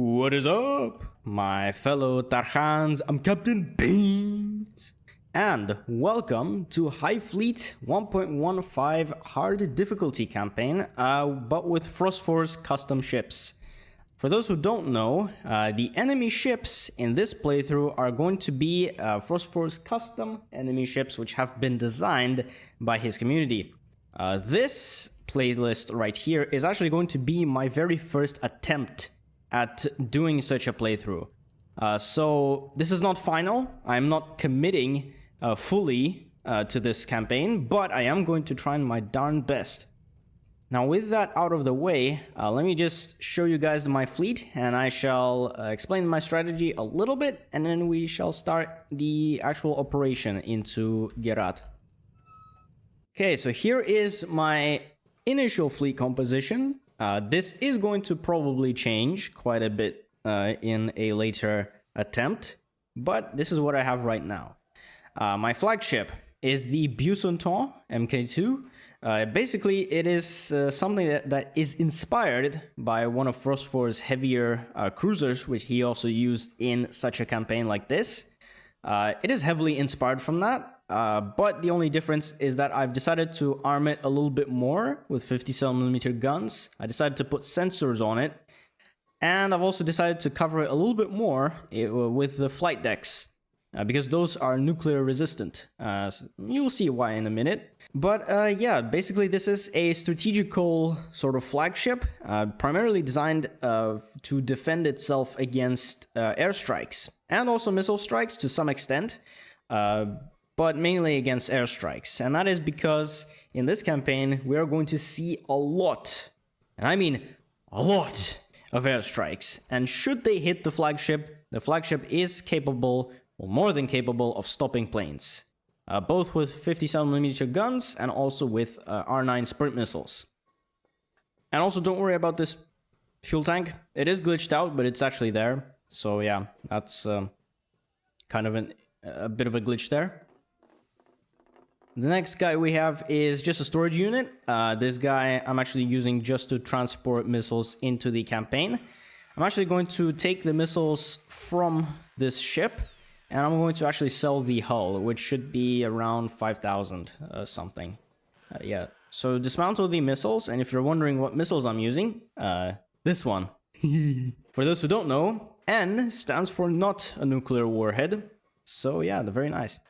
What is up, my fellow Tarhans? I'm Captain Beans, and welcome to HighFleet 1.15 hard difficulty campaign, but with Phosphor's custom ships. For those who don't know, the enemy ships in this playthrough are going to be Phosphor's custom enemy ships, which have been designed by his community. This playlist right here is actually going to be my very first attempt at doing such a playthrough. So this is not final. I'm not committing fully to this campaign, but I am going to try my darn best. Now with that out of the way, let me just show you guys my fleet, and I shall explain my strategy a little bit, and then we shall start the actual operation into Gerat. Okay, so here is my initial fleet composition. This is going to probably change quite a bit in a later attempt, but this is what I have right now. My flagship is the Buisson MK2. Basically, it is something that is inspired by one of Phosphor's heavier cruisers, which he also used in such a campaign like this. It is heavily inspired from that. But the only difference is that I've decided to arm it a little bit more with 57mm guns. I decided to put sensors on it. And I've also decided to cover it a little bit more with the flight decks. Because those are nuclear resistant. So you'll see why in a minute. But yeah, basically this is a strategical sort of flagship. Primarily designed to defend itself against airstrikes. And also missile strikes to some extent. But mainly against airstrikes. And that is because in this campaign, we are going to see a lot, and I mean a lot, of airstrikes. And should they hit the flagship is capable, or more than capable, of stopping planes. Both with 57mm guns and also with R9 sprint missiles. And also don't worry about this fuel tank. It is glitched out, but it's actually there. So yeah, that's kind of a bit of a glitch there. The next guy we have is just a storage unit. This guy I'm actually using just to transport missiles into the campaign. I'm actually going to take the missiles from this ship, and I'm going to actually sell the hull, which should be around 5,000 something. Yeah, so dismantle the missiles, and if you're wondering what missiles I'm using, this one. For those who don't know, N stands for not a nuclear warhead. So yeah, they're very nice.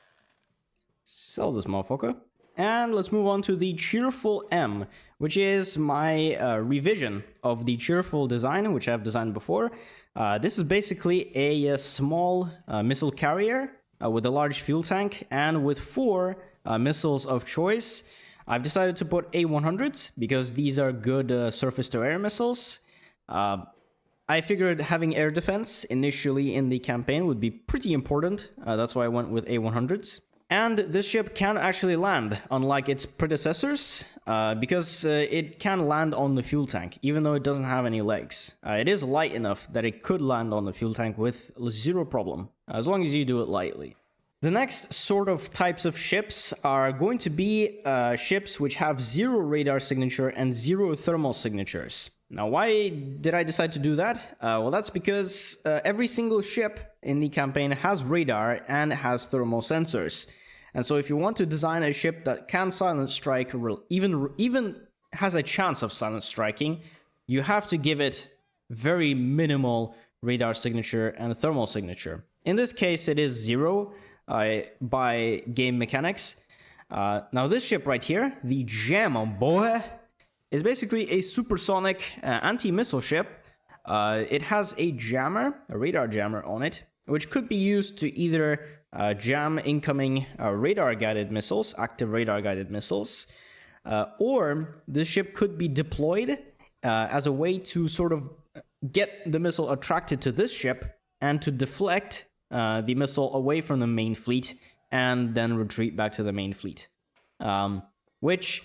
Sell this motherfucker. And let's move on to the Cheerful M, which is my revision of the Cheerful design, which I've designed before. This is basically a small missile carrier with a large fuel tank and with 4 missiles of choice. I've decided to put A100s because these are good surface-to-air missiles. I figured having air defense initially in the campaign would be pretty important. That's why I went with A100s. And this ship can actually land, unlike its predecessors, because it can land on the fuel tank, even though it doesn't have any legs. It is light enough that it could land on the fuel tank with zero problem, as long as you do it lightly. The next sort of types of ships are going to be ships which have 0 radar signature and 0 thermal signatures. Now, why did I decide to do that? Well, that's because every single ship in the campaign has radar and has thermal sensors. And so if you want to design a ship that can silent strike, even has a chance of silent striking, you have to give it very minimal radar signature and thermal signature. In this case, it is 0 by game mechanics. Now this ship right here, the Jammer boy, is basically a supersonic anti-missile ship. It has a jammer, a radar jammer on it, which could be used to either jam incoming radar-guided missiles, active radar-guided missiles, or this ship could be deployed as a way to sort of get the missile attracted to this ship and to deflect the missile away from the main fleet and then retreat back to the main fleet. Which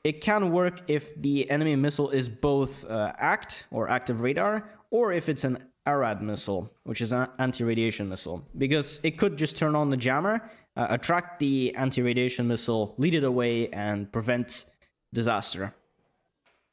it can work if the enemy missile is both ACT or active radar, or if it's an ARAD missile, which is an anti-radiation missile, because it could just turn on the jammer, attract the anti-radiation missile, lead it away, and prevent disaster.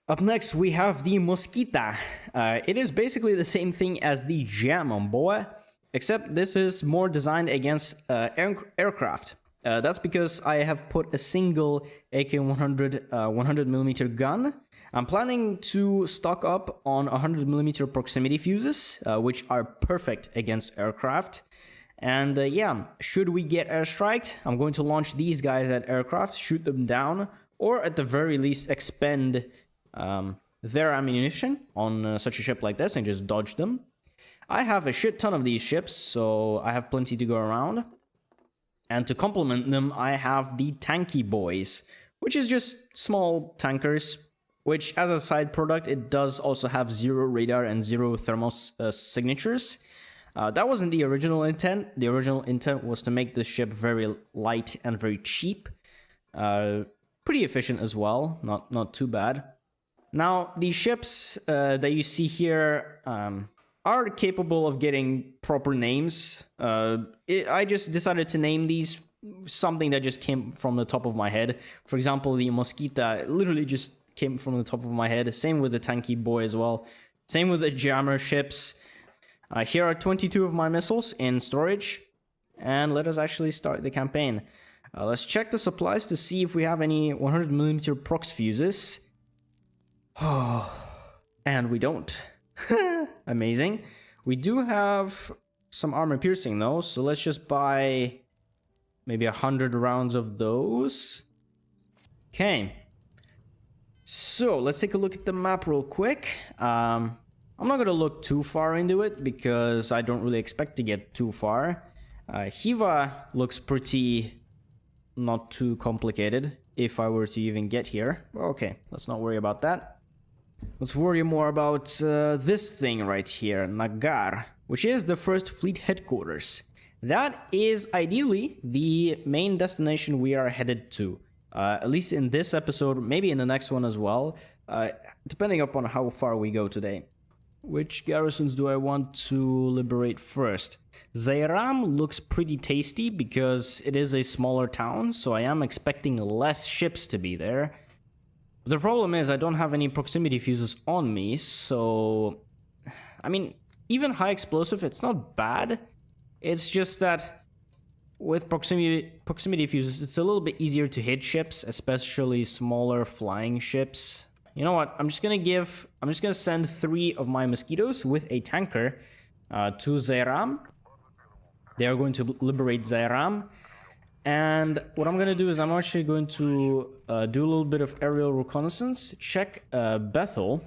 Up next, we have the Mosquita. It is basically the same thing as the Jam boy, except this is more designed against aircraft. That's because I have put a single AK-100 100mm gun. I'm planning to stock up on 100mm proximity fuses, which are perfect against aircraft. And yeah, should we get airstriked, I'm going to launch these guys at aircraft, shoot them down, or at the very least expend their ammunition on such a ship like this and just dodge them. I have a shit ton of these ships, so I have plenty to go around. And to complement them, I have the tanky boys, which is just small tankers, which as a side product, it does also have 0 radar and 0 thermal signatures. That wasn't the original intent. The original intent was to make this ship very light and very cheap. Pretty efficient as well, not too bad. Now, these ships that you see here are capable of getting proper names. I just decided to name these something that just came from the top of my head. For example, the Mosquita literally just came from the top of my head. Same with the tanky boy as well. Same with the jammer ships. Here are 22 of my missiles in storage. And let us actually start the campaign. Let's check the supplies to see if we have any 100mm prox fuses. Oh, and we don't. Amazing. We do have some armor piercing though, so let's just buy maybe 100 rounds of those. Okay. So let's take a look at the map real quick. I'm not gonna look too far into it because I don't really expect to get too far. Hiva looks pretty not too complicated if I were to even get here. Okay, let's not worry about that. Let's worry more about this thing right here, Nagar, which is the first fleet headquarters. That is ideally the main destination we are headed to. At least in this episode, maybe in the next one as well, depending upon how far we go today. Which garrisons do I want to liberate first? Zairam looks pretty tasty because it is a smaller town, so I am expecting less ships to be there. The problem is I don't have any proximity fuses on me, so... I mean, even high explosive, it's not bad. It's just that with proximity fuses, it's a little bit easier to hit ships, especially smaller flying ships. You know what? I'm just gonna send 3 of my mosquitoes with a tanker to Zairam. They are going to liberate Zairam. And what I'm gonna do is I'm actually going to do a little bit of aerial reconnaissance, check Bethel,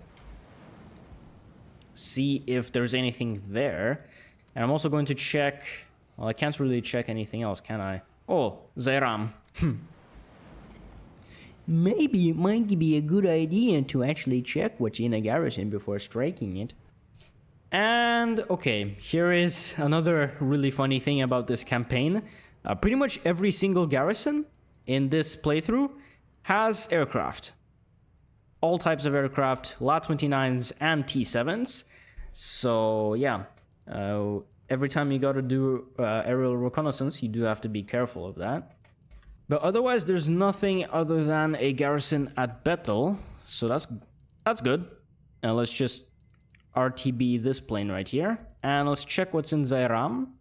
see if there's anything there. And I'm also going to check, well, I can't really check anything else, can I? Oh, Zairam. Maybe it might be a good idea to actually check what's in a garrison before striking it. And okay, here is another really funny thing about this campaign. Pretty much every single garrison in this playthrough has aircraft. All types of aircraft, La-29s and T-7s. So yeah, every time you gotta do aerial reconnaissance, you do have to be careful of that. But otherwise, there's nothing other than a garrison at Bethel, so that's good. And let's just RTB this plane right here, and let's check what's in Zairam.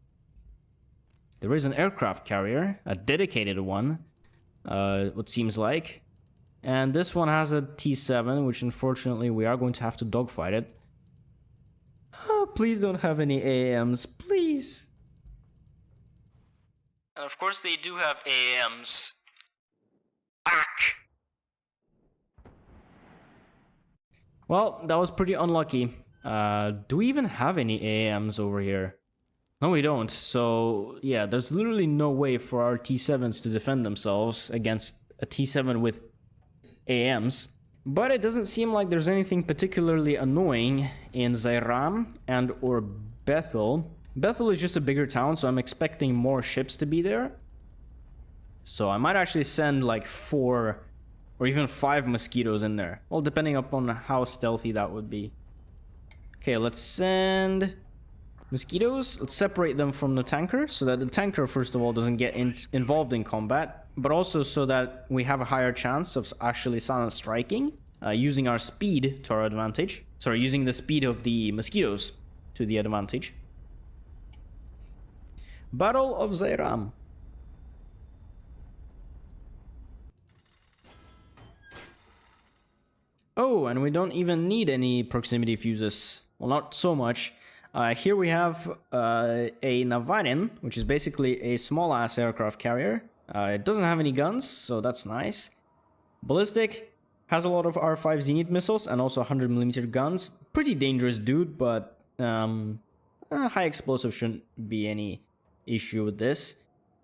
There is an aircraft carrier, a dedicated one, what seems like. And this one has a T-7, which unfortunately we are going to have to dogfight it. Oh, please don't have any AAMs, please. And of course they do have AAMs. Ack! Well, that was pretty unlucky. Do we even have any AAMs over here? No, we don't. So, yeah, there's literally no way for our T-7s to defend themselves against a T-7 with AAMs. But it doesn't seem like there's anything particularly annoying in Zairam and or Bethel. Bethel is just a bigger town, so I'm expecting more ships to be there. So I might actually send like 4 or even 5 mosquitoes in there. Well, depending upon how stealthy that would be. Okay, let's send mosquitoes. Let's separate them from the tanker so that the tanker, first of all, doesn't get involved in combat, but also so that we have a higher chance of actually silent striking. using our speed to our advantage. Sorry, using the speed of the mosquitoes to the advantage. Battle of Zairam. Oh, and we don't even need any proximity fuses. Well, not so much. Here we have a Navarin, which is basically a small-ass aircraft carrier. It doesn't have any guns, so that's nice. Ballistic, has a lot of R5 Zenith missiles and also 100mm guns. Pretty dangerous dude, but high explosive shouldn't be any issue with this.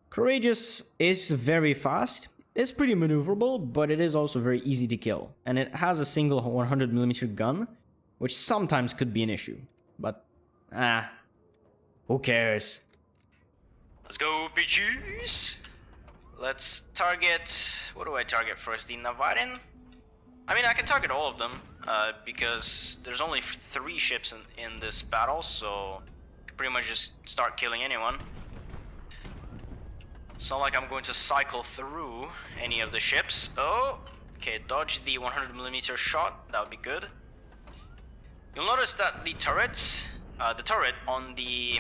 Courageous is very fast. It's pretty maneuverable, but it is also very easy to kill. And it has a single 100mm gun, which sometimes could be an issue. But, who cares? Let's go, bitches! Let's target... What do I target first? The Navarin? I mean, I can target all of them, because there's only 3 ships in this battle, so I can pretty much just start killing anyone. It's not like I'm going to cycle through any of the ships. Oh, okay, dodge the 100mm shot, that would be good. You'll notice that the turret on the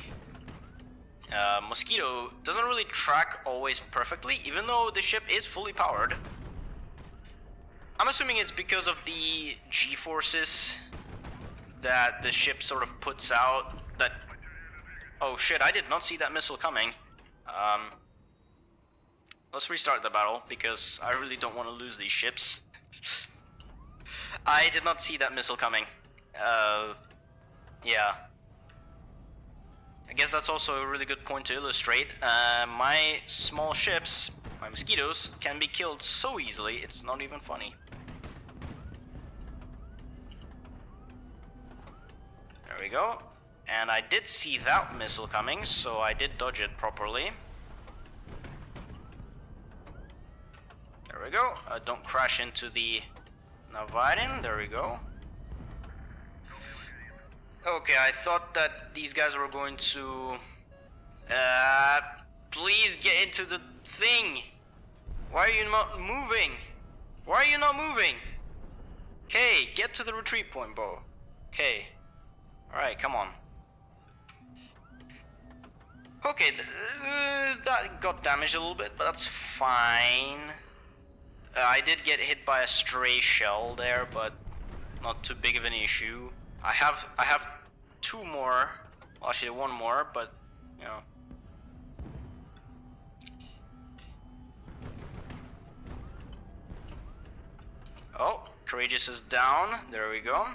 Mosquito doesn't really track always perfectly, even though the ship is fully powered. I'm assuming it's because of the G-forces that the ship sort of puts out that... Oh shit, I did not see that missile coming. Let's restart the battle, because I really don't want to lose these ships. I did not see that missile coming. Yeah. I guess that's also a really good point to illustrate. My small ships, my mosquitoes, can be killed so easily, it's not even funny. There we go. And I did see that missile coming, so I did dodge it properly. There we go. Don't crash into the Navarin. There we go. Okay, I thought that these guys were going to... please get into the thing! Why are you not moving? Why are you not moving? Okay, get to the retreat point, bro. Okay. Alright, come on. Okay, that got damaged a little bit, but that's fine. I did get hit by a stray shell there, but not too big of an issue. I have 2 more, well, actually 1 more, but you know. Oh, Courageous is down. There we go.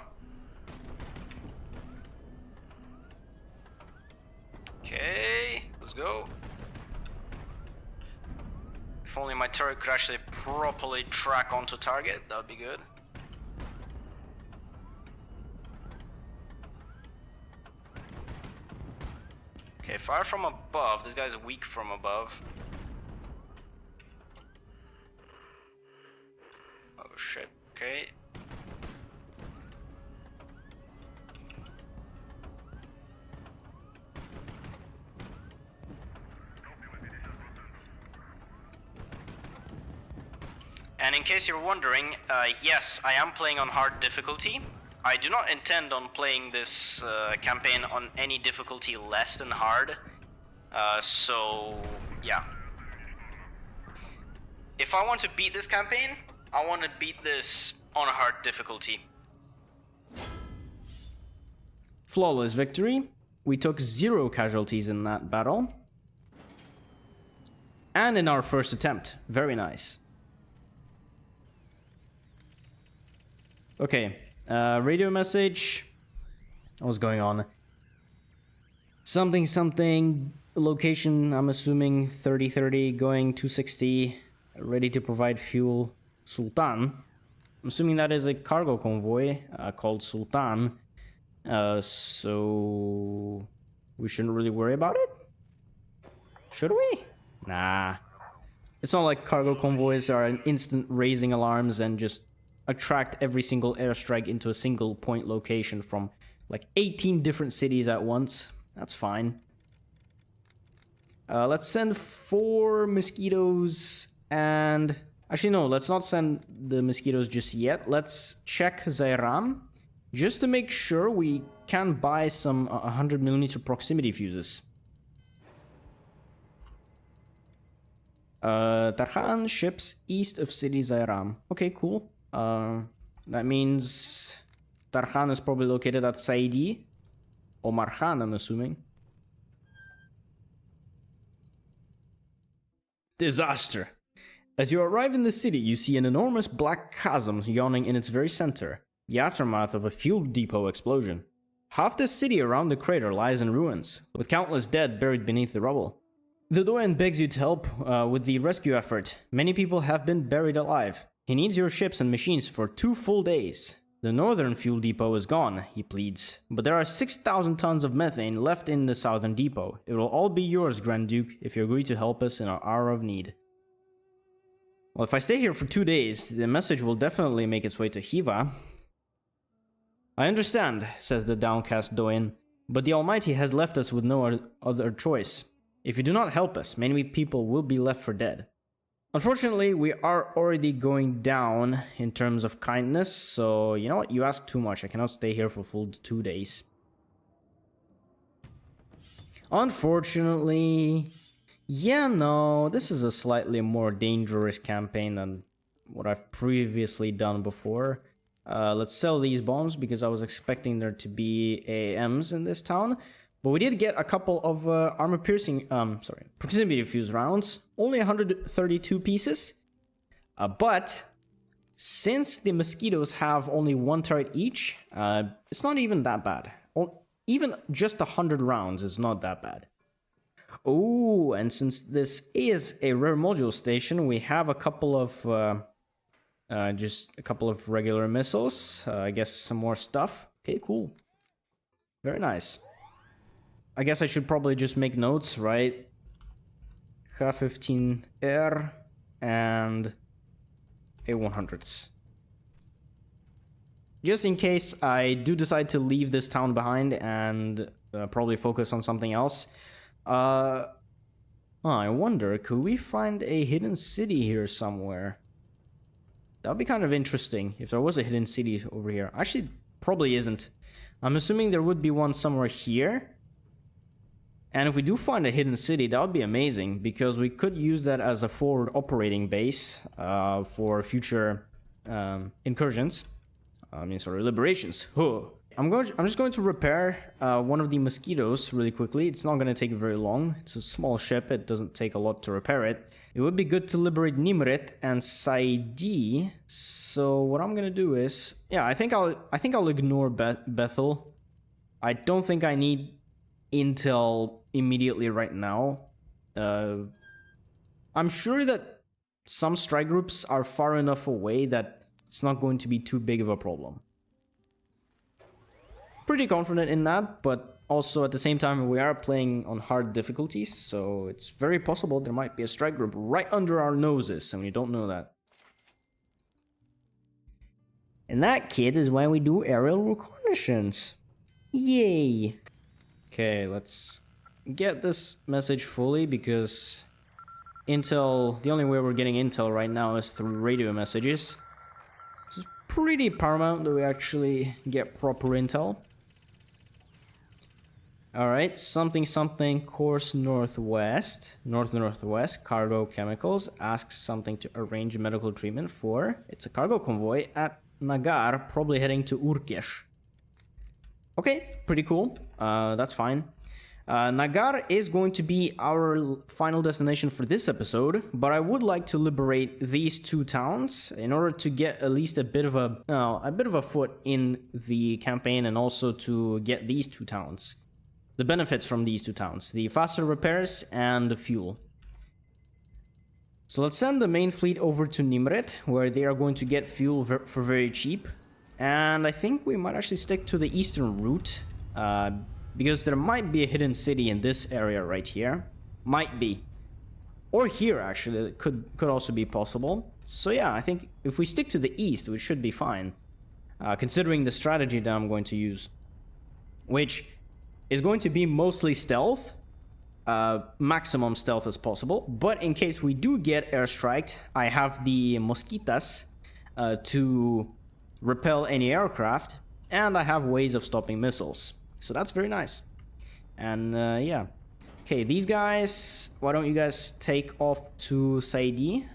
Okay, let's go. If only my turret could actually properly track onto target, that would be good. Okay, fire from above. This guy's weak from above. Oh shit, okay. And in case you're wondering, yes, I am playing on hard difficulty. I do not intend on playing this campaign on any difficulty less than hard. So, yeah. If I want to beat this campaign, I want to beat this on hard difficulty. Flawless victory. We took 0 casualties in that battle. And in our first attempt. Very nice. Okay, radio message. What's going on? Something, location, I'm assuming 3030, going 260, ready to provide fuel, Sultan. I'm assuming that is a cargo convoy called Sultan. So we shouldn't really worry about it? Should we? Nah. It's not like cargo convoys are an instant raising alarms and just attract every single airstrike into a single point location from like 18 different cities at once. That's fine. Let's send 4 mosquitoes and Actually, no, let's not send the mosquitoes just yet. Let's check Zairam, just to make sure we can buy some 100mm proximity fuses. Tarhan ships east of city Zairam. Okay, cool. That means Tarhan is probably located at Saidy. Or Marhan, I'm assuming. Disaster. As you arrive in the city, you see an enormous black chasm yawning in its very center, the aftermath of a fuel depot explosion. Half the city around the crater lies in ruins, with countless dead buried beneath the rubble. The Doyen begs you to help with the rescue effort. Many people have been buried alive. He needs your ships and machines for 2 full days. The northern fuel depot is gone, he pleads, but there are 6,000 tons of methane left in the southern depot. It will all be yours, Grand Duke, if you agree to help us in our hour of need. Well, if I stay here for 2 days, the message will definitely make its way to Hiva. I understand, says the downcast Doyen, but the Almighty has left us with no other choice. If you do not help us, many people will be left for dead. Unfortunately, we are already going down in terms of kindness, so you know what? You ask too much. I cannot stay here for full 2 days. Unfortunately, yeah, no, this is a slightly more dangerous campaign than what I've previously done before. Let's sell these bombs because I was expecting there to be AMs in this town. But we did get a couple of armor-piercing, proximity fuse rounds. Only 132 pieces. But since the mosquitoes have only 1 turret each, it's not even that bad. Even just 100 rounds is not that bad. Oh, and since this is a rare module station, we have a couple of, just a couple of regular missiles. I guess some more stuff. Okay, cool. Very nice. I guess I should probably just make notes, right? H-15R and A-100s. Just in case I do decide to leave this town behind and probably focus on something else. I wonder, could we find a hidden city here somewhere? That would be kind of interesting if there was a hidden city over here. Actually, probably isn't. I'm assuming there would be one somewhere here. And if we do find a hidden city, that would be amazing, because we could use that as a forward operating base for future incursions. Liberations. Huh. I'm just going to repair one of the mosquitoes really quickly. It's not going to take very long. It's a small ship. It doesn't take a lot to repair it. It would be good to liberate Nimreth and Saidy. So what I'm going to do is, yeah, I think I'll ignore Bethel. I don't think I need intel immediately right now. I'm sure that some strike groups are far enough away that it's not going to be too big of a problem. Pretty confident in that, but also at the same time we are playing on hard difficulties, so it's very possible there might be a strike group right under our noses and we don't know that. And that, kid, is why we do aerial reconnaissance. Yay! Okay, let's get this message fully, because intel, the only way we're getting intel right now is through radio messages. This is pretty paramount that we actually get proper intel. Alright, something, course northwest, northwest, cargo chemicals, asks something to arrange medical treatment for. It's a cargo convoy at Nagar, probably heading to Urkesh. Okay, pretty cool. That's fine. Nagar is going to be our final destination for this episode, but I would like to liberate these 2 towns in order to get at least a bit of a foot in the campaign, and also to get these 2 towns. The benefits from these 2 towns, the faster repairs and the fuel. So let's send the main fleet over to Nimreth, where they are going to get fuel for very cheap. And I think we might actually stick to the eastern route, because there might be a hidden city in this area right here. Might be. Or here, actually. It could also be possible. So yeah, I think if we stick to the east, we should be fine. Considering the strategy that I'm going to use. Which is going to be mostly stealth. maximum stealth as possible. But in case we do get airstriked, I have the mosquitas to repel any aircraft, and I have ways of stopping missiles. So that's very nice. And yeah. Okay, these guys, why don't you guys take off to Saidy?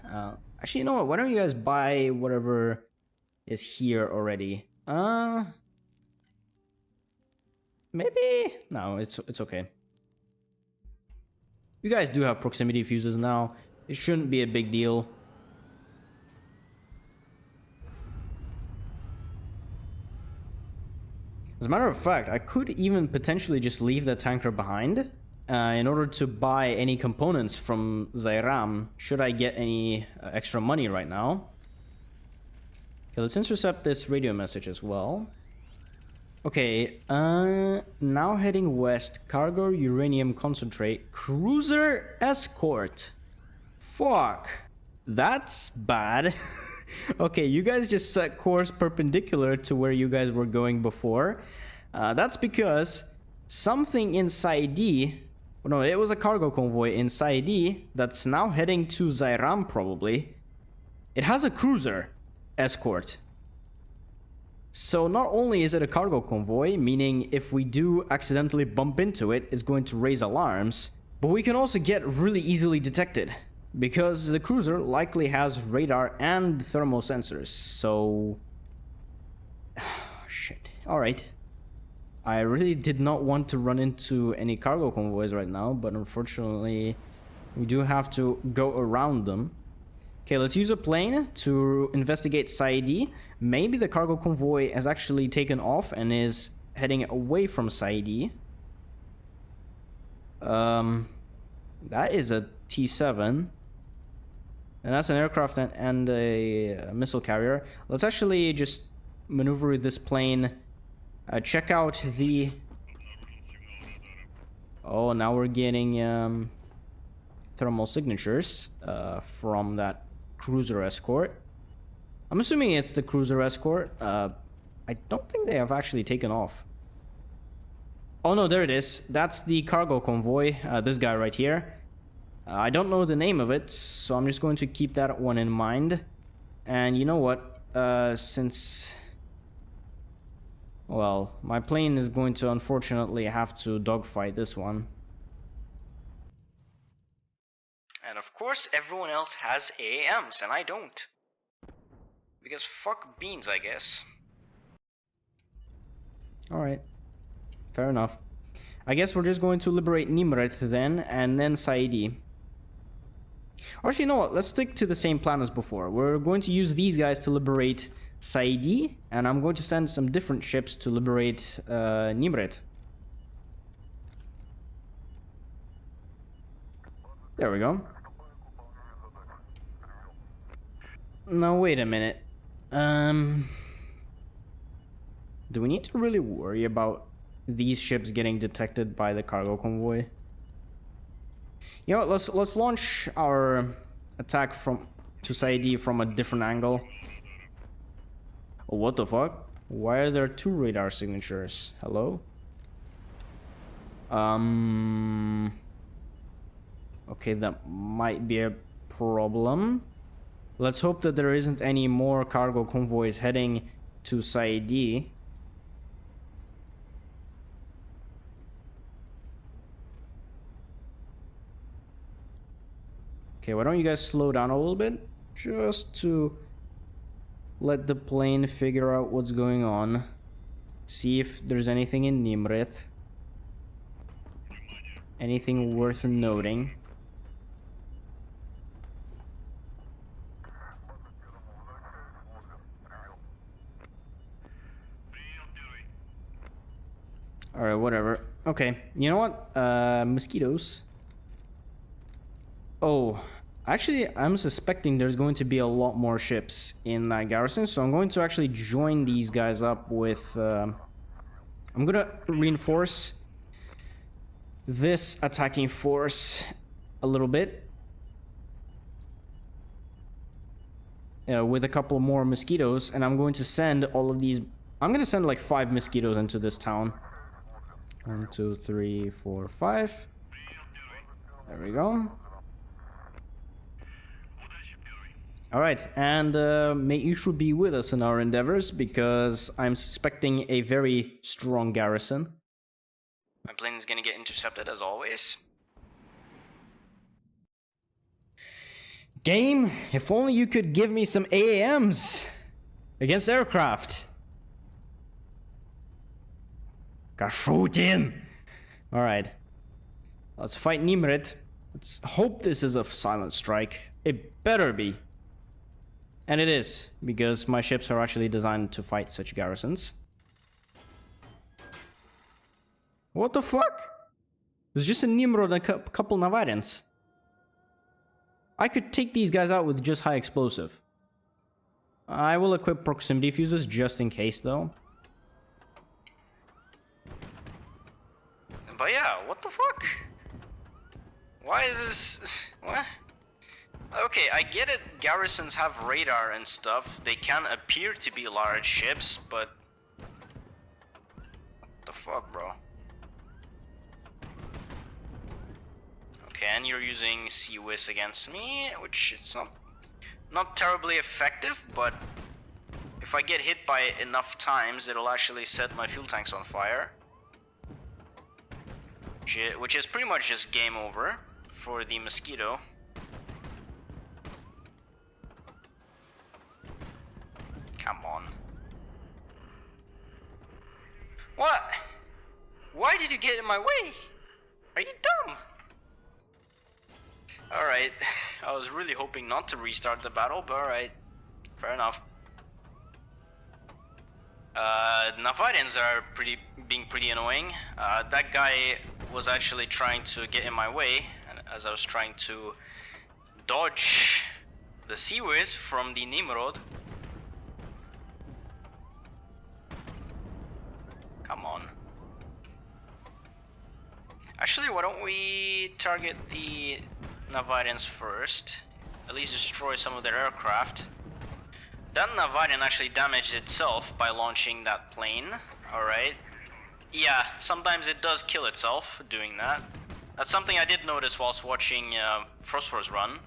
Actually, you know what? Why don't you guys buy whatever is here already? Maybe? No, it's okay. You guys do have proximity fuses now. It shouldn't be a big deal. As a matter of fact, I could even potentially just leave the tanker behind in order to buy any components from Zairam, should I get any extra money right now. Okay, let's intercept this radio message as well. Okay, now heading west, cargo uranium concentrate, cruiser escort. Fuck, that's bad. Okay, you guys just set course perpendicular to where you guys were going before. That's because something in Saidy, no, it was a cargo convoy in Saidy that's now heading to Zairam probably. It has a cruiser escort. So not only is it a cargo convoy, meaning if we do accidentally bump into it, it's going to raise alarms, but we can also get really easily detected because the cruiser likely has radar and thermal sensors. So shit. All right. I really did not want to run into any cargo convoys right now, but unfortunately we do have to go around them. Okay, let's use a plane to investigate Saidy. Maybe the cargo convoy has actually taken off and is heading away from Saidy. That is a T-7. And that's an aircraft and a missile carrier. Let's actually just maneuver this plane. Check out the... Oh, now we're getting thermal signatures from that cruiser escort. I'm assuming it's the cruiser escort. I don't think they have actually taken off. Oh no, there it is. That's the cargo convoy, this guy right here. I don't know the name of it, so I'm just going to keep that one in mind. And you know what? Since... Well, my plane is going to unfortunately have to dogfight this one. And of course, everyone else has AAMs, and I don't. Because fuck beans, I guess. Alright. Fair enough. I guess we're just going to liberate Nimreth then, and then Saidy. Actually, you know what? Let's stick to the same plan as before. We're going to use these guys to liberate Saidy, and I'm going to send some different ships to liberate Nimreth. There we go. Now wait a minute. Do we need to really worry about these ships getting detected by the cargo convoy? You know what, let's launch our attack to Saidy from a different angle. Oh, what the fuck? Why are there two radar signatures? Hello? Okay, that might be a problem. Let's hope that there isn't any more cargo convoys heading to Saidy. Okay, why don't you guys slow down a little bit? Just to let the plane figure out what's going on. See if there's anything in Nimreth. Anything worth noting. Alright, whatever. Okay, you know what? Mosquitoes. Oh, actually, I'm suspecting there's going to be a lot more ships in that garrison, so I'm going to actually join these guys up with... I'm gonna reinforce this attacking force a little bit. With a couple more mosquitoes, and I'm going to send all of these... I'm gonna send like 5 mosquitoes into this town. 1, 2, 3, 4, 5. There we go. Alright, and may Ishu be with us in our endeavors, because I'm suspecting a very strong garrison. My plane is gonna get intercepted as always. Game, if only you could give me some AAMs against aircraft. Kashutin! Alright. Let's fight Nimreth. Let's hope this is a silent strike. It better be. And it is, because my ships are actually designed to fight such garrisons. What the fuck? There's just a Nimrod and a couple Navarians. I could take these guys out with just high explosive. I will equip proximity fuses just in case, though. But yeah, what the fuck? Why is this... What? Okay, I get it, garrisons have radar and stuff. They can appear to be large ships, but... What the fuck, bro? Okay, and you're using Sea-Whiz against me, which is not terribly effective, but... If I get hit by it enough times, it'll actually set my fuel tanks on fire. Which is pretty much just game over for the Mosquito. Come on. What? Why did you get in my way? Are you dumb? Alright. I was really hoping not to restart the battle, but alright. Fair enough. Navarians are being pretty annoying. That guy was actually trying to get in my way, and as I was trying to dodge the Sea-Whiz from the Nimrod. Come on. Actually, why don't we target the Navarians first? At least destroy some of their aircraft. That Navarian actually damaged itself by launching that plane. Alright. Yeah, sometimes it does kill itself doing that. That's something I did notice whilst watching Phosphor's run.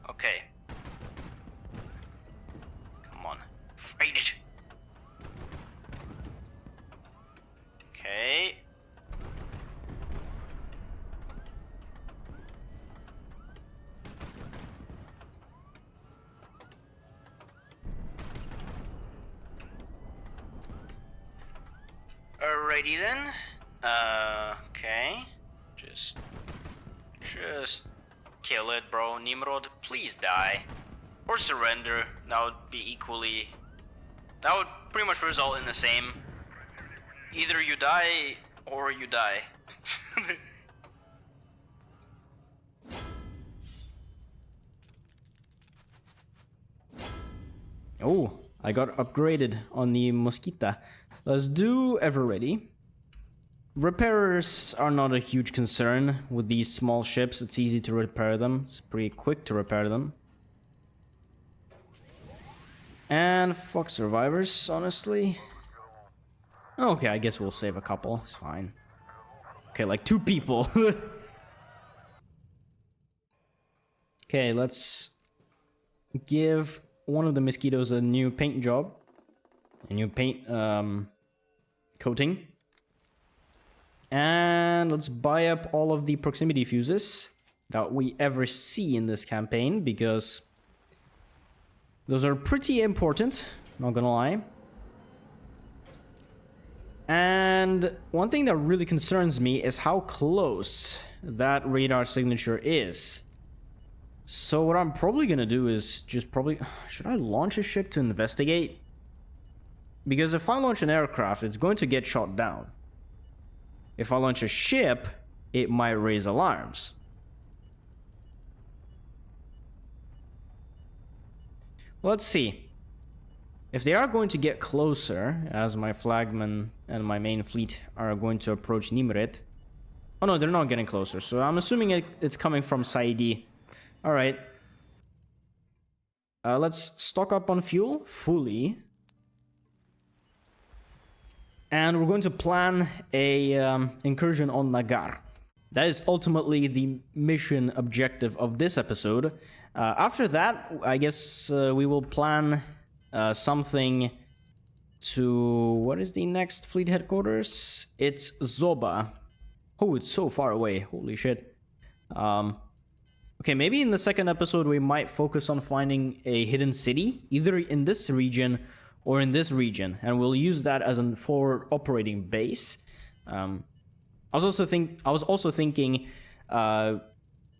Okay. Come on. Fight it! Okay. Alrighty then. Okay. Just kill it, bro. Nimrod, please die. Or surrender. That would be equally... That would pretty much result in the same. Either you die, or you die. Oh, I got upgraded on the Mosquita. Let's do Ever Ready. Repairers are not a huge concern with these small ships. It's easy to repair them. It's pretty quick to repair them. And fuck survivors, honestly. Okay, I guess we'll save a couple. It's fine. Okay, like 2 people. Okay, let's give one of the Mosquitoes a new paint job. A new paint coating. And let's buy up all of the proximity fuses that we ever see in this campaign, because those are pretty important, not gonna lie. And one thing that really concerns me is how close that radar signature is. So what I'm probably gonna do is just should I launch a ship to investigate? Because if I launch an aircraft, it's going to get shot down. If I launch a ship, it might raise alarms. Let's see. If they are going to get closer, as my flagman and my main fleet are going to approach Nimreth. Oh no, they're not getting closer, so I'm assuming it's coming from Saidy. Alright. Let's stock up on fuel fully. And we're going to plan a incursion on Nagar. That is ultimately the mission objective of this episode. After that, I guess we will plan something to... What is the next fleet headquarters? It's Zoba. Oh, it's so far away. Holy shit. Okay, maybe in the second episode we might focus on finding a hidden city, either in this region or in this region, and we'll use that as a forward operating base. I was also thinking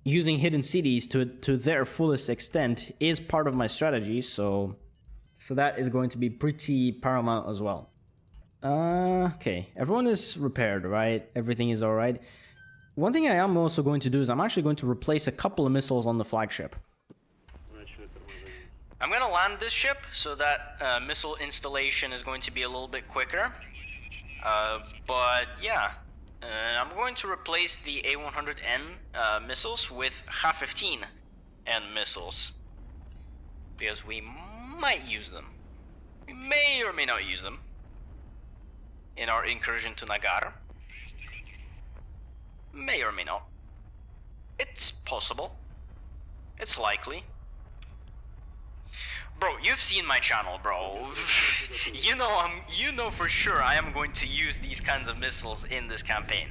using hidden cities to their fullest extent is part of my strategy, so that is going to be pretty paramount as well. Okay, everyone is repaired, right? Everything is all right. One thing I am also going to do is I'm actually going to replace a couple of missiles on the flagship. I'm going to land this ship so that missile installation is going to be a little bit quicker. But yeah, I'm going to replace the A100N missiles with Ha-15N missiles. Because we might use them. We may or may not use them in our incursion to Nagar. May or may not. It's possible. It's likely. Bro, you've seen my channel, bro. you know for sure I am going to use these kinds of missiles in this campaign.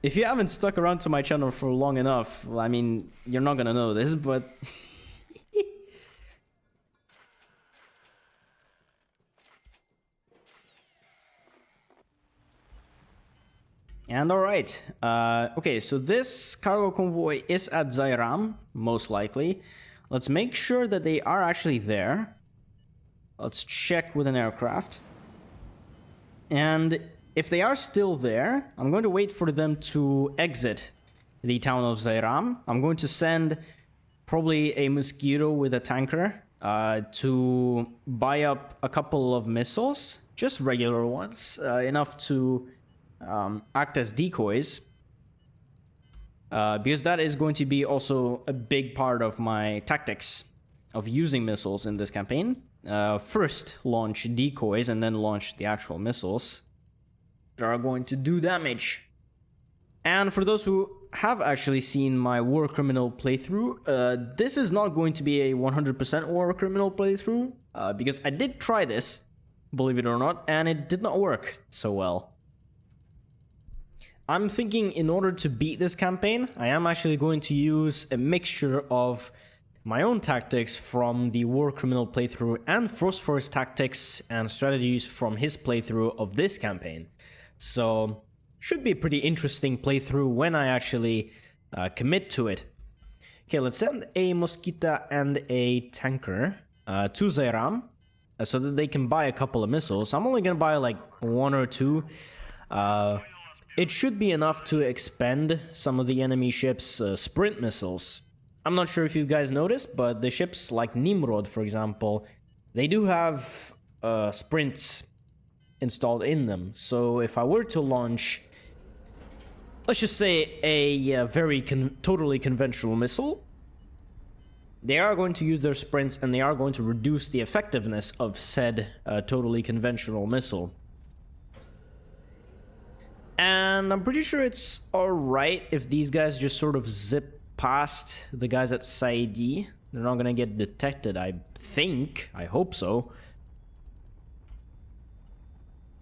If you haven't stuck around to my channel for long enough, I mean, you're not gonna know this, but... And alright, okay, so this cargo convoy is at Zairam, most likely. Let's make sure that they are actually there. Let's check with an aircraft. And if they are still there, I'm going to wait for them to exit the town of Zairam. I'm going to send probably a Mosquito with a tanker to buy up a couple of missiles, just regular ones, enough to act as decoys. Because that is going to be also a big part of my tactics of using missiles in this campaign. First launch decoys and then launch the actual missiles that are going to do damage. And for those who have actually seen my War Criminal playthrough, this is not going to be a 100% War Criminal playthrough, because I did try this, believe it or not, and it did not work so well. I'm thinking in order to beat this campaign, I am actually going to use a mixture of my own tactics from the War Criminal playthrough and Phosphor's tactics and strategies from his playthrough of this campaign. So, should be a pretty interesting playthrough when I actually commit to it. Okay, let's send a Mosquito and a tanker to Zairam so that they can buy a couple of missiles. I'm only gonna buy like one or two. It should be enough to expend some of the enemy ships' sprint missiles. I'm not sure if you guys noticed, but the ships like Nimreth, for example, they do have sprints installed in them. So if I were to launch, let's just say a very totally conventional missile, they are going to use their sprints and they are going to reduce the effectiveness of said totally conventional missile. And I'm pretty sure it's alright if these guys just sort of zip past the guys at Saidy. They're not gonna get detected, I think. I hope so.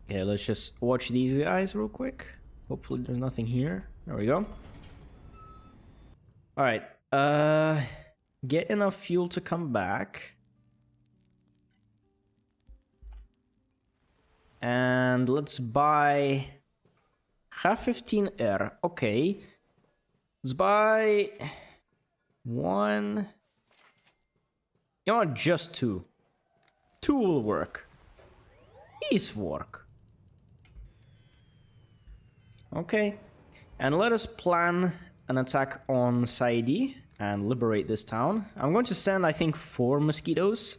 Okay, let's just watch these guys real quick. Hopefully there's nothing here. There we go. Alright, get enough fuel to come back. And let's buy... Ha-15R, okay. Let's buy... one... You know what, just two. Two will work. These work. Okay. And let us plan an attack on Saidy and liberate this town. I'm going to send, I think, 4 mosquitoes.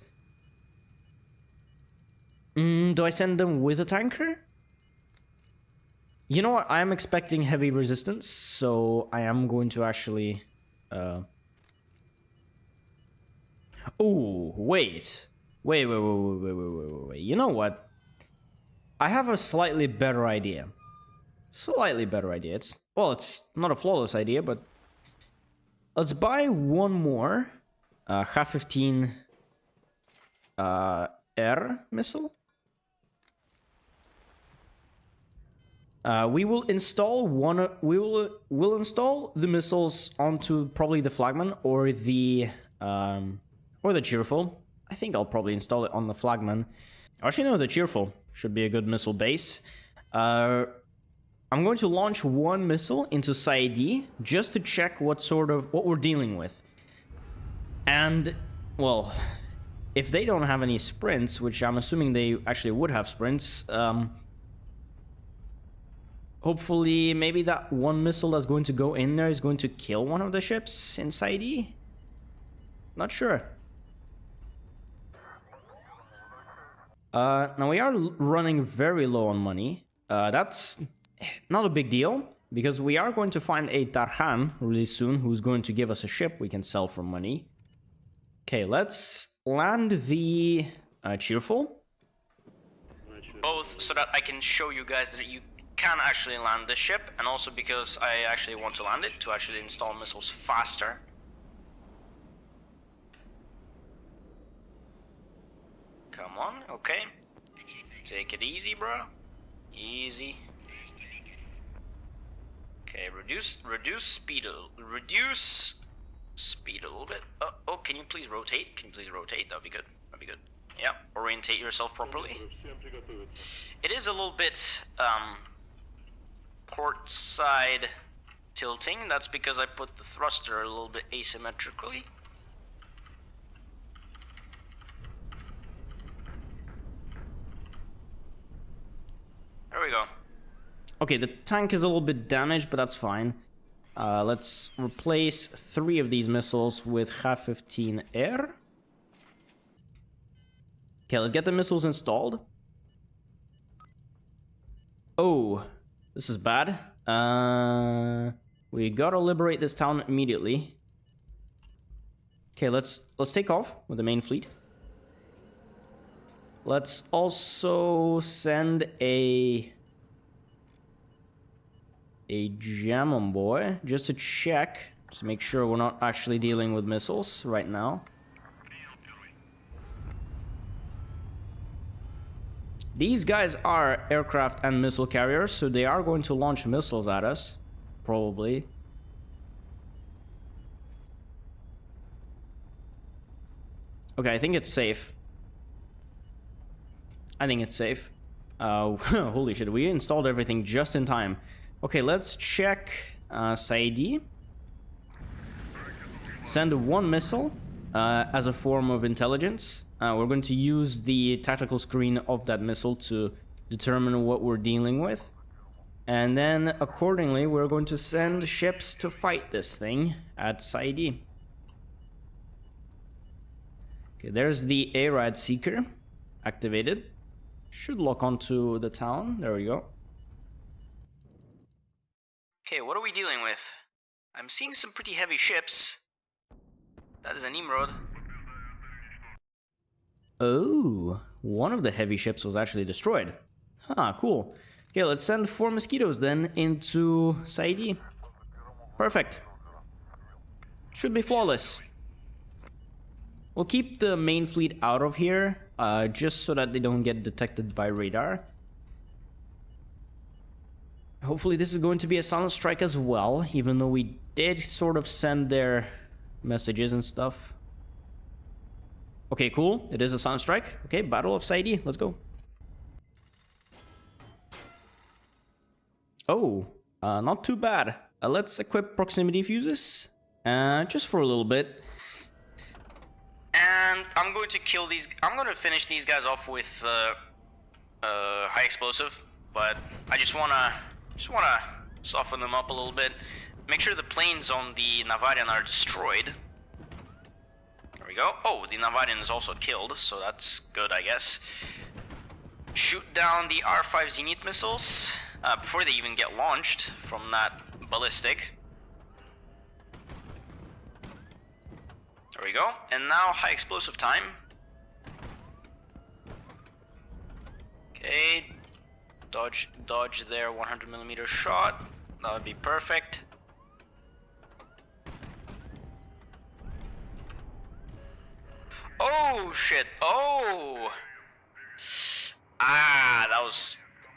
Do I send them with a tanker? You know what? I'm expecting heavy resistance, so I am going to actually... Oh, wait. Wait. You know what? I have a slightly better idea. Slightly better idea. Well, it's not a flawless idea, but let's buy one more H-15 air missile. We will install one. We'll install the missiles onto probably the flagman or the cheerful. I think I'll probably install it on the flagman. Actually, no, the cheerful should be a good missile base. I'm going to launch one missile into Saidy just to check what we're dealing with. And well, if they don't have any sprints, which I'm assuming they actually would have sprints, hopefully maybe that one missile that's going to go in there is going to kill one of the ships in Saidy. Not sure. Now we are running very low on money. That's not a big deal, because we are going to find a Tarhan really soon who's going to give us a ship we can sell for money. Okay, let's land the cheerful. Both so that I can show you guys that you can actually land this ship, and also because I actually want to land it to actually install missiles faster. Come on, okay. Take it easy, bro. Easy. Okay, reduce speed a little bit. Oh, can you please rotate? Can you please rotate? That'd be good. That'd be good. Yeah, orientate yourself properly. It is a little bit port side tilting. That's because I put the thruster a little bit asymmetrically. There we go. Okay, the tank is a little bit damaged, but that's fine. Let's replace 3 of these missiles with H-15 air. Okay, let's get the missiles installed. Oh, this is bad. We gotta liberate this town immediately. Okay, let's take off with the main fleet. Let's also send a Jamon boy just to check, just to make sure we're not actually dealing with missiles right now. These guys are aircraft and missile carriers, so they are going to launch missiles at us, probably. Okay, I think it's safe. I think it's safe. Holy shit, we installed everything just in time. Okay, let's check Saidy. Send one missile as a form of intelligence. We're going to use the tactical screen of that missile to determine what we're dealing with. And then, accordingly, we're going to send ships to fight this thing at Saidy. Okay, there's the ARAD Seeker activated. Should lock onto the town. There we go. Okay, what are we dealing with? I'm seeing some pretty heavy ships. That is a Nimreth. Oh, one of the heavy ships was actually destroyed. Ah, cool. Okay, let's send 4 mosquitoes then into Saidy. Perfect. Should be flawless. We'll keep the main fleet out of here, just so that they don't get detected by radar. Hopefully this is going to be a silent strike as well, even though we did sort of send their messages and stuff. Okay, cool. It is a silent strike. Okay, Battle of Saidy. Let's go. Oh, not too bad. Let's equip proximity fuses, just for a little bit. And I'm going to kill these. I'm going to finish these guys off with high explosive, but I just wanna soften them up a little bit. Make sure the planes on the Navarian are destroyed. There we go. Oh, the Navarian is also killed, so that's good, I guess. Shoot down the R5 Zenith missiles before they even get launched from that ballistic. There we go. And now high explosive time. Okay. Dodge their 100mm shot. That would be perfect. Oh shit! Oh! Ah, that was...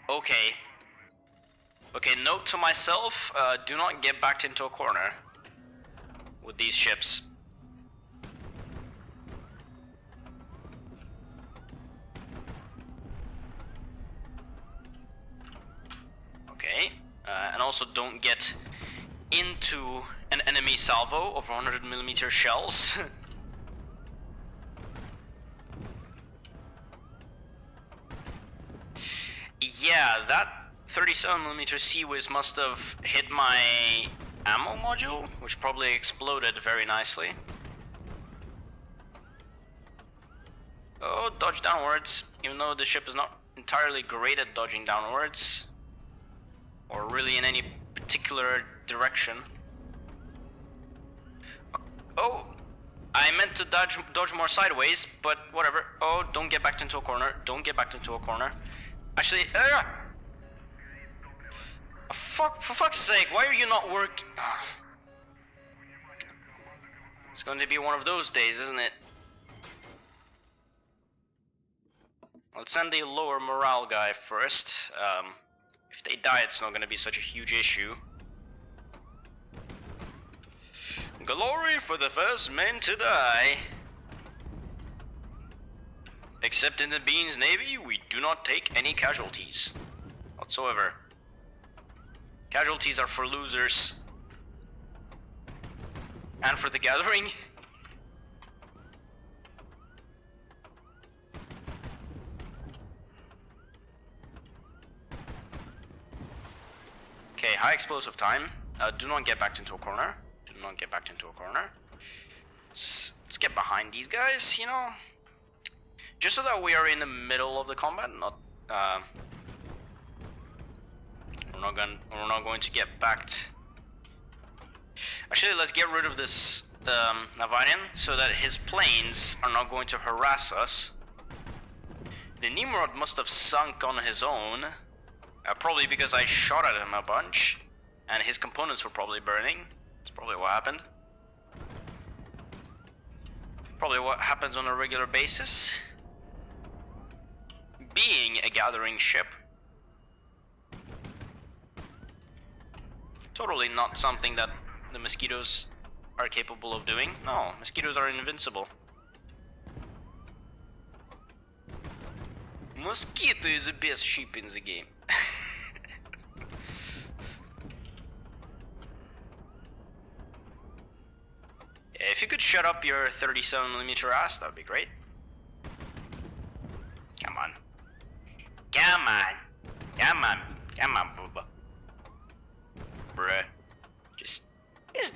okay. Okay, note to myself, do not get backed into a corner with these ships. Okay, and also don't get into an enemy salvo of 100mm shells. Yeah, that 37mm Sea Whiz must have hit my ammo module, which probably exploded very nicely. Oh, dodge downwards, even though the ship is not entirely great at dodging downwards, or really in any particular direction. Oh, I meant to dodge more sideways, but whatever. Oh, don't get backed into a corner, don't get backed into a corner. Actually, fuck, for fuck's sake, why are you not working? It's going to be one of those days, isn't it? Let's send the lower morale guy first. If they die, it's not going to be such a huge issue. Glory for the first men to die. Except in the Beans Navy, we do not take any casualties whatsoever. Casualties are for losers. And for the Gathering. Okay, high explosive time. Do not get backed into a corner. Do not get backed into a corner. Let's get behind these guys, you know? Just so that we are in the middle of the combat, not we're not going to get backed. Actually, let's get rid of this Navarian so that his planes are not going to harass us. The Nimreth must have sunk on his own, probably because I shot at him a bunch, and his components were probably burning. That's probably what happened. Probably what happens on a regular basis. Being a gathering ship. Totally not something that the mosquitoes are capable of doing. No, mosquitoes are invincible. Mosquito is the best ship in the game. If you could shut up your 37mm ass, that would be great. Come on. Come on. Come on. Come on, booba. Bruh. Just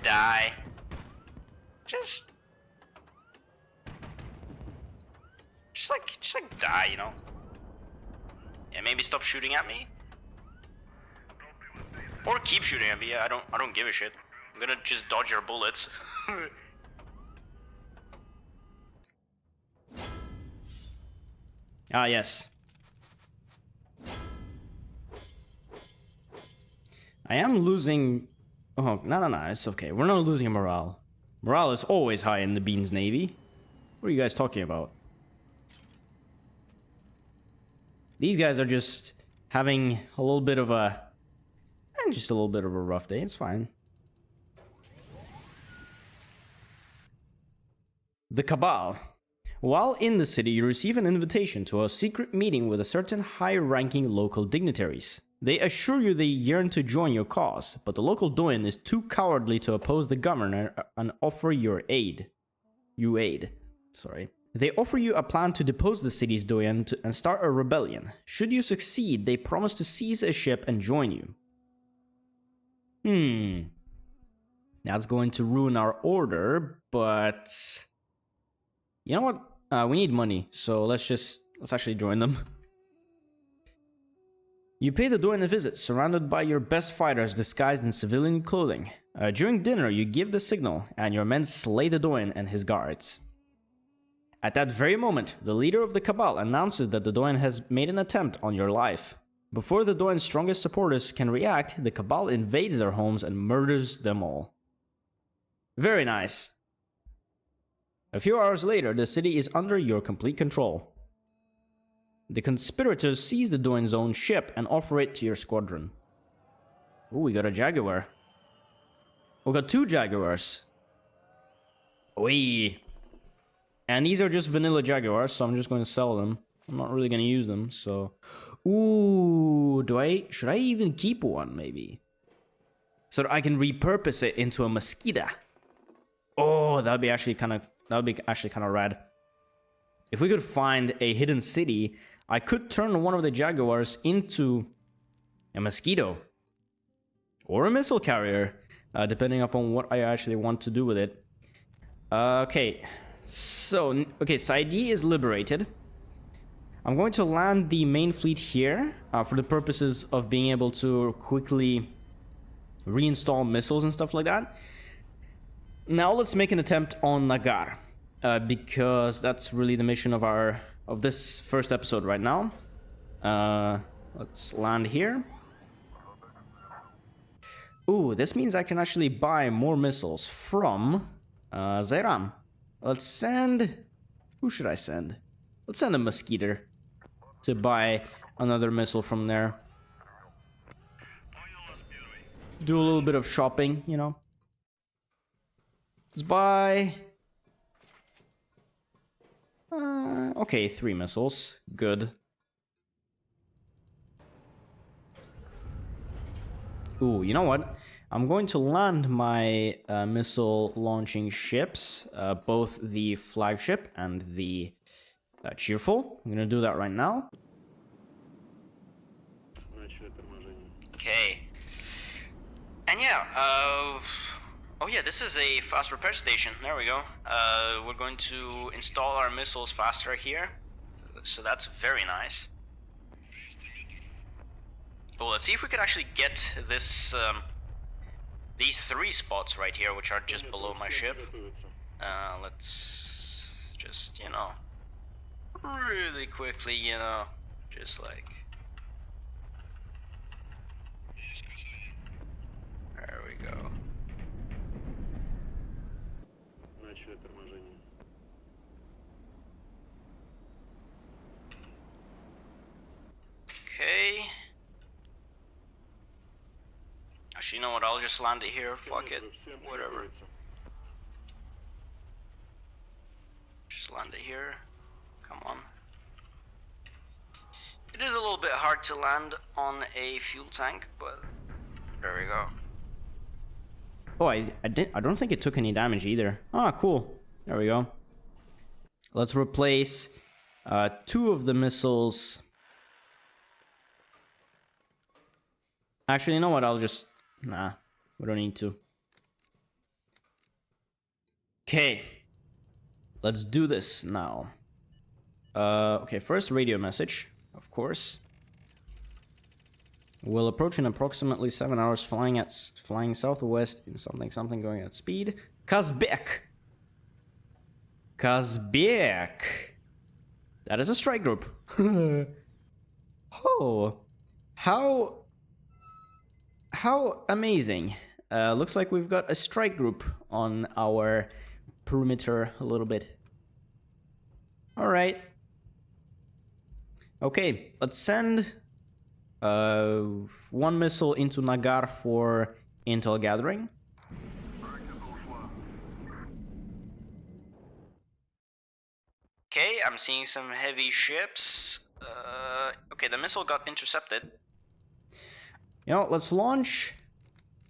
die. Just like die, you know? Yeah, maybe stop shooting at me. Or keep shooting at me. I don't give a shit. I'm gonna just dodge your bullets. Ah, yes. I am losing... Oh, no, it's okay. We're not losing morale. Morale is always high in the Beans Navy. What are you guys talking about? These guys are just having a little bit of a... just a little bit of a rough day. It's fine. The Cabal. While in the city, you receive an invitation to a secret meeting with a certain high-ranking local dignitaries. They assure you they yearn to join your cause, but the local doyen is too cowardly to oppose the governor and offer your aid. They offer you a plan to depose the city's doyen and start a rebellion. Should you succeed, they promise to seize a ship and join you. That's going to ruin our order, but... You know what? We need money, so let's actually join them. You pay the doyen a visit, surrounded by your best fighters disguised in civilian clothing. During dinner, you give the signal, and your men slay the doyen and his guards. At that very moment, the leader of the Cabal announces that the doyen has made an attempt on your life. Before the Doin's strongest supporters can react, the Cabal invades their homes and murders them all. Very nice. A few hours later, the city is under your complete control. The conspirators seize the Doin's own ship and offer it to your squadron. Ooh, we got a Jaguar. We got 2 Jaguars. Wee. And these are just vanilla Jaguars, so I'm just going to sell them. I'm not really going to use them, so... Ooh, should I even keep one, maybe? So that I can repurpose it into a mosquito. Oh, that'd be actually kind of rad. If we could find a hidden city, I could turn one of the Jaguars into a mosquito. Or a missile carrier, depending upon what I actually want to do with it. Okay, so, Saidy is liberated. I'm going to land the main fleet here for the purposes of being able to quickly reinstall missiles and stuff like that. Now let's make an attempt on Nagar, because that's really the mission of this first episode right now. Let's land here. Ooh, this means I can actually buy more missiles from Zairam. Let's send... Who should I send? Let's send a Mosquito to buy another missile from there. Do a little bit of shopping, you know. Let's buy... okay, 3 missiles. Good. Ooh, you know what? I'm going to land my missile launching ships, both the flagship and the cheerful. I'm gonna do that right now. Okay. And yeah, oh yeah, this is a fast repair station. There we go. We're going to install our missiles faster here. So that's very nice. Well, let's see if we could actually get this, these 3 spots right here, which are just below my ship. Let's just, you know, really quickly, you know, just like... There we go. Okay. Actually, you know what? I'll just land it here. Fuck it. Whatever. Just land it here. Come on. It is a little bit hard to land on a fuel tank, but there we go. Oh, I don't think it took any damage either. Ah, cool. There we go. Let's replace 2 of the missiles. Actually, you know what? I'll just... Nah, we don't need to. Okay. Let's do this now. Okay, first radio message, of course. We'll approach in approximately 7 hours, flying southwest in something going at speed. Kazbek. That is a strike group. Oh, how amazing. Looks like we've got a strike group on our perimeter a little bit. All right. Okay, let's send 1 missile into Nagar for intel gathering. Okay, I'm seeing some heavy ships. Okay, the missile got intercepted. You know, let's launch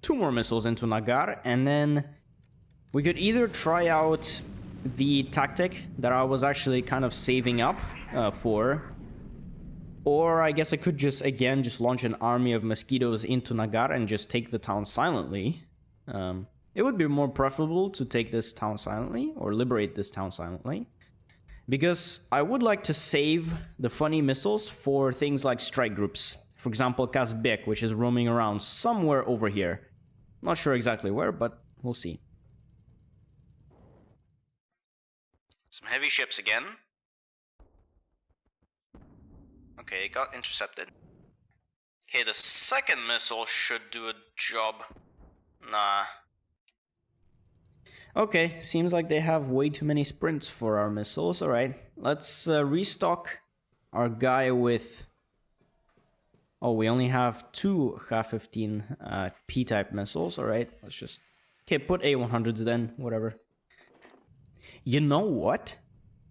2 more missiles into Nagar, and then we could either try out the tactic that I was actually kind of saving up for, or I guess I could just launch an army of mosquitoes into Nagar and just take the town silently. It would be more preferable to take this town silently, or liberate this town silently, because I would like to save the funny missiles for things like strike groups. For example, Kazbek, which is roaming around somewhere over here. Not sure exactly where, but we'll see. Some heavy ships again. Okay, it got intercepted. Okay, the second missile should do a job. Nah. Okay, seems like they have way too many sprints for our missiles. Alright, let's restock our guy with... Oh, we only have two H-15 P-type missiles. Alright, let's just... Okay, put A-100s then, whatever. You know what?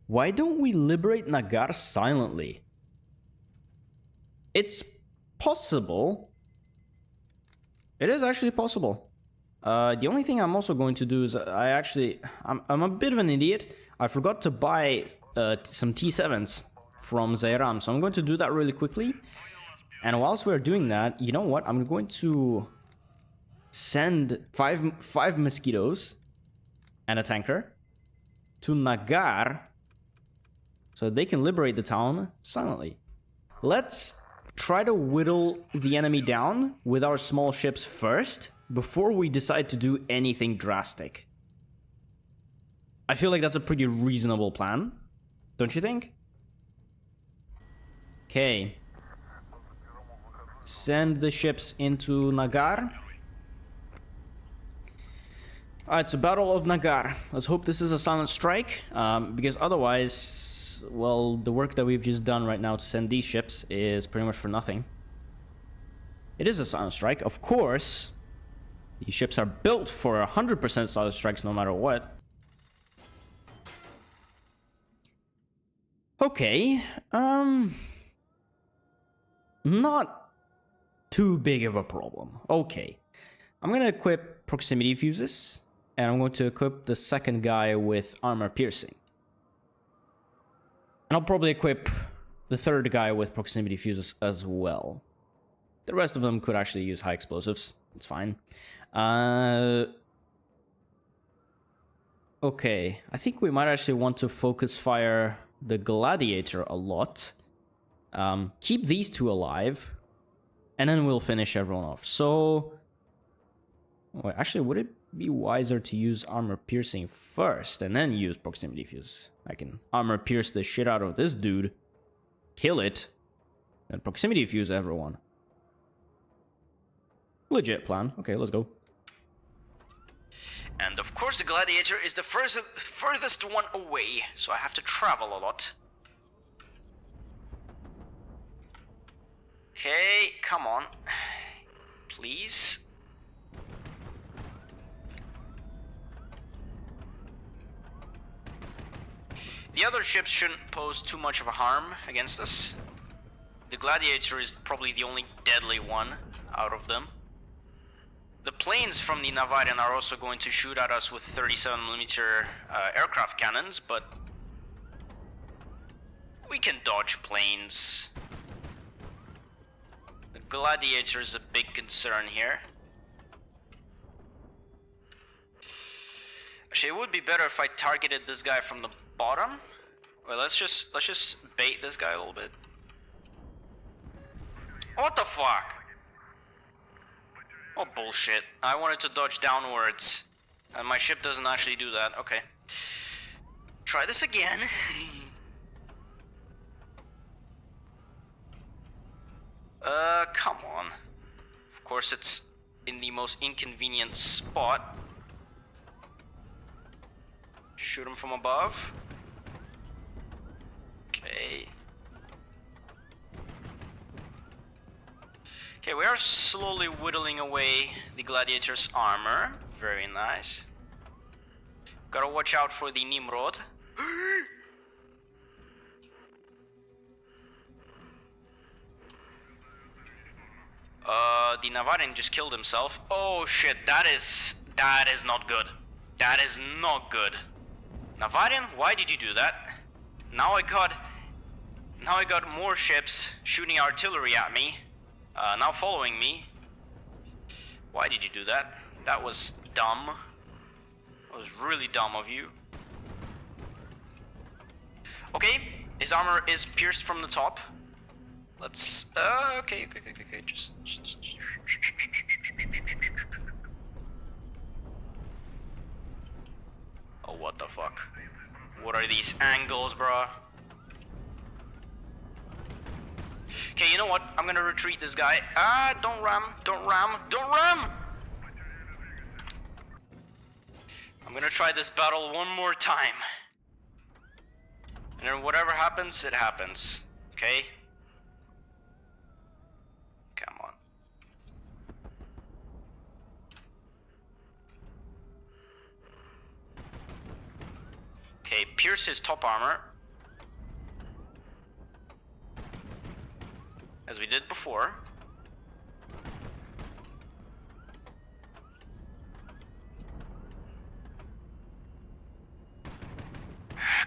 Why don't we liberate Nagar silently? It's possible. It is actually possible. The only thing I'm also going to do is I'm a bit of an idiot. I forgot to buy some T7s from Zairam, so I'm going to do that really quickly. And whilst we're doing that, you know what? I'm going to send five mosquitoes and a tanker to Nagar so they can liberate the town silently. Let's try to whittle the enemy down with our small ships first before we decide to do anything drastic. I feel like that's a pretty reasonable plan, don't you think? Okay. Send the ships into Nagar. Alright, so Battle of Nagar. Let's hope this is a silent strike, because otherwise, well, the work that we've just done right now to send these ships is pretty much for nothing. It is a silent strike, of course. These ships are built for 100% silent strikes no matter what. Okay, not too big of a problem. Okay, I'm gonna equip proximity fuses, and I'm going to equip the second guy with armor piercing. And I'll probably equip the third guy with proximity fuses as well. The rest of them could actually use high explosives. It's fine. Okay, I think we might actually want to focus fire the Gladiator a lot. Keep these two alive, and then we'll finish everyone off. So, wait, actually, would it be wiser to use armor piercing first and then use proximity fuse? I can armor pierce the shit out of this dude, kill it, then proximity fuse everyone. Legit plan. Okay, let's go. And of course the Gladiator is the furthest one away, so I have to travel a lot. Okay, come on. Please. The other ships shouldn't pose too much of a harm against us. The Gladiator is probably the only deadly one out of them. The planes from the Navarian are also going to shoot at us with 37mm aircraft cannons, but we can dodge planes. The Gladiator is a big concern here. Actually, it would be better if I targeted this guy from the bottom. Well, let's just bait this guy a little bit. What the fuck? Oh, bullshit. I wanted to dodge downwards, and my ship doesn't actually do that. Okay. Try this again. Come on. Of course, it's in the most inconvenient spot. Shoot him from above. Okay. Okay, we are slowly whittling away the Gladiator's armor. Very nice. Gotta watch out for the Nimreth. The Navarian just killed himself. Oh shit, that is not good. That is not good. Navarian, why did you do that? Now I got more ships shooting artillery at me. Now following me. Why did you do that? That was dumb. That was really dumb of you. Okay, his armor is pierced from the top. Let's okay, just oh, what the fuck? What are these angles, bruh? Okay, you know what? I'm gonna retreat this guy. Ah, don't ram, don't ram, don't ram! I'm gonna try this battle one more time. And then whatever happens, it happens. Okay? Come on. Okay, pierce his top armor. As we did before.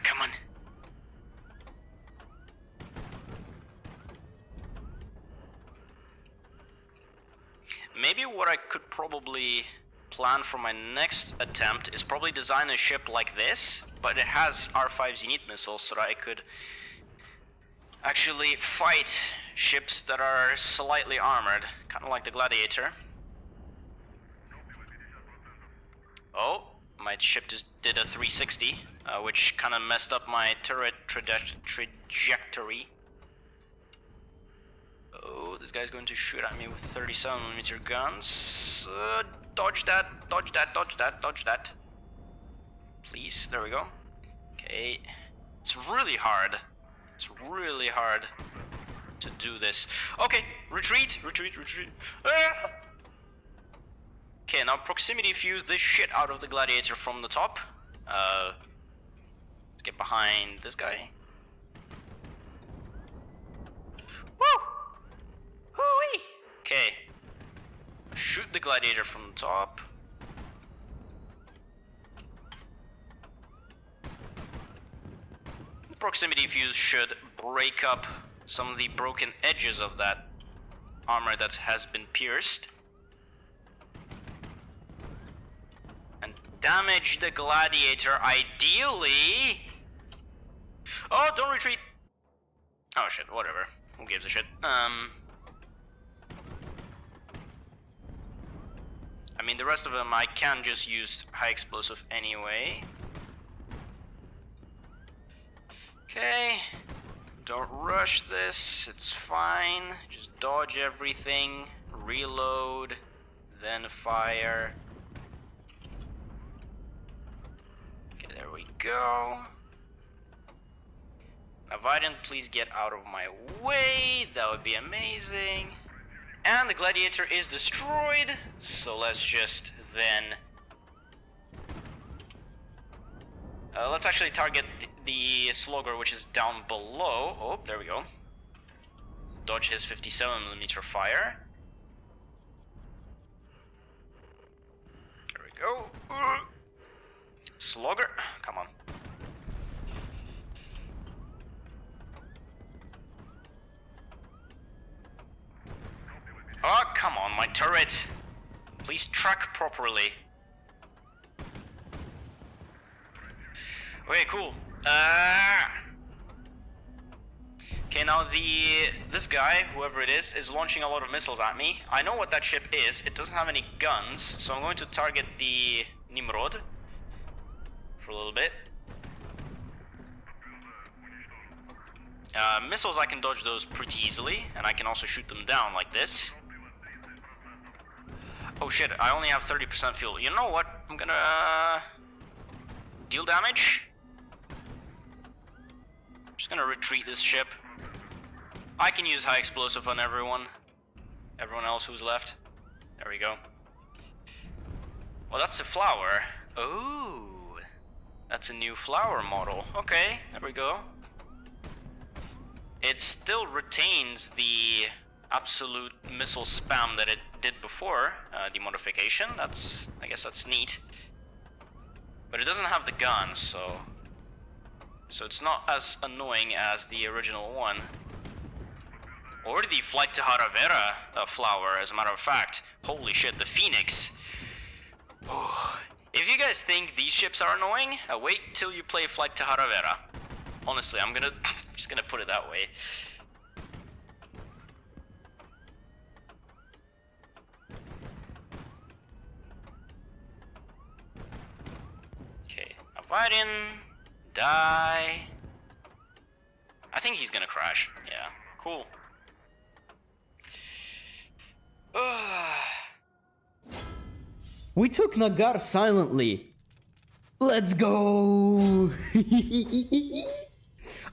Come on. Maybe what I could probably plan for my next attempt is probably design a ship like this, but it has R5 Zenith missiles so that I could actually fight ships that are slightly armored, kind of like the Gladiator. Oh, my ship just did a 360, which kind of messed up my turret trajectory. Oh, this guy's going to shoot at me with 37mm guns. Dodge that, dodge that, dodge that, dodge that. Please, there we go. Okay, it's really hard. It's really hard to do this. Okay, retreat, retreat, retreat. Ah! Okay, now proximity fuse this shit out of the Gladiator from the top. Let's get behind this guy. Woo! Hoo-wee! Okay. Shoot the Gladiator from the top. The proximity fuse should break up some of the broken edges of that armor that has been pierced. And damage the Gladiator, ideally. Oh, don't retreat! Oh shit, whatever. Who gives a shit? I mean, the rest of them I can just use high explosive anyway. Okay. Don't rush this, it's fine. Just dodge everything, reload, then fire. Okay, there we go. Now, Vidant, please get out of my way. That would be amazing. And the Gladiator is destroyed. So let's just then... let's actually target the Slugger, which is down below. Oh, there we go. Dodge his 57mm fire. There we go. Slugger, come on. Oh, come on, my turret. Please track properly. Okay, cool. Okay, now this guy, whoever it is launching a lot of missiles at me. I know what that ship is. It doesn't have any guns, so I'm going to target the Nimreth for a little bit. Missiles, I can dodge those pretty easily, and I can also shoot them down like this. Oh shit, I only have 30% fuel. You know what? I'm gonna deal damage. Just gonna retreat this ship. I can use high explosive on everyone else who's left. There we go. Well, that's a flower. Oh, that's a new flower model. Okay, there we go. It still retains the absolute missile spam that it did before the modification. I guess that's neat. But it doesn't have the guns, so it's not as annoying as the original one. Or the Flight to Haravera flower, as a matter of fact. Holy shit, the Phoenix. Oh. If you guys think these ships are annoying, wait till you play Flight to Haravera. Honestly, I'm just gonna put it that way. Okay, Abidin, die. I think he's gonna crash. Yeah, cool. We took Nagar silently. Let's go!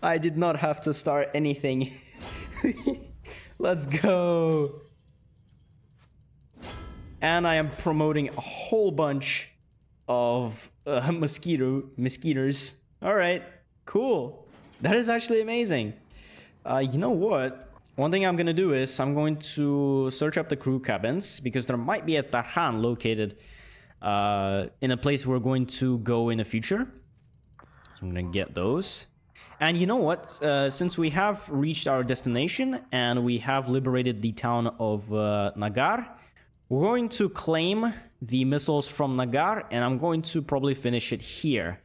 I did not have to start anything. Let's go! And I am promoting a whole bunch of mosquitoes. Alright, cool. That is actually amazing. You know what? One thing I'm gonna do is I'm going to search up the crew cabins because there might be a Tarhan located in a place we're going to go in the future. I'm gonna get those. And you know what? Since we have reached our destination and we have liberated the town of Nagar, we're going to claim the missiles from Nagar, and I'm going to probably finish it here.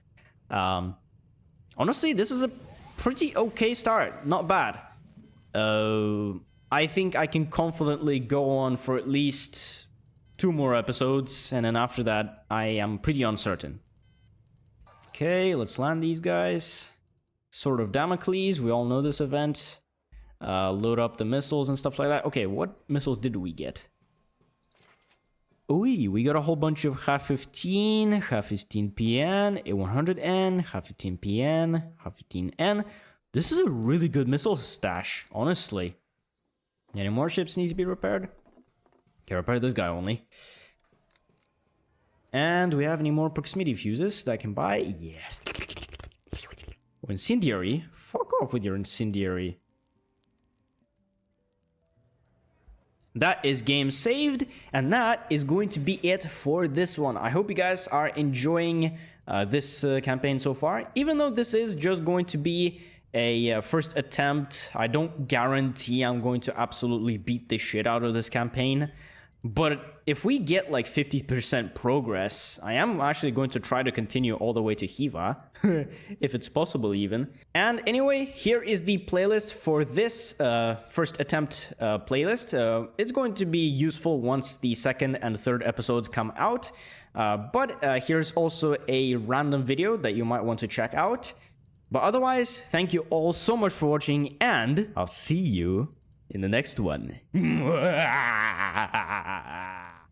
Honestly, this is a pretty okay start. Not bad. I think I can confidently go on for at least 2 more episodes, and then after that, I am pretty uncertain. Okay, let's land these guys. Sword of Damocles, we all know this event. Load up the missiles and stuff like that. Okay, what missiles did we get? Ooh, we got a whole bunch of H-15, H-15PN, A100N, H-15PN, H-15N. This is a really good missile stash, honestly. Any more ships need to be repaired? Okay, repair this guy only. And do we have any more proximity fuses that I can buy? Yes. Oh, incendiary? Fuck off with your incendiary. That is game saved, and that is going to be it for this one. I hope you guys are enjoying this campaign so far. Even though this is just going to be a first attempt, I don't guarantee I'm going to absolutely beat the shit out of this campaign. But if we get like 50% progress, I am actually going to try to continue all the way to Hiva, if it's possible even. And anyway, here is the playlist for this first attempt playlist. It's going to be useful once the second and third episodes come out. But here's also a random video that you might want to check out. But otherwise, thank you all so much for watching, and I'll see you in the next one.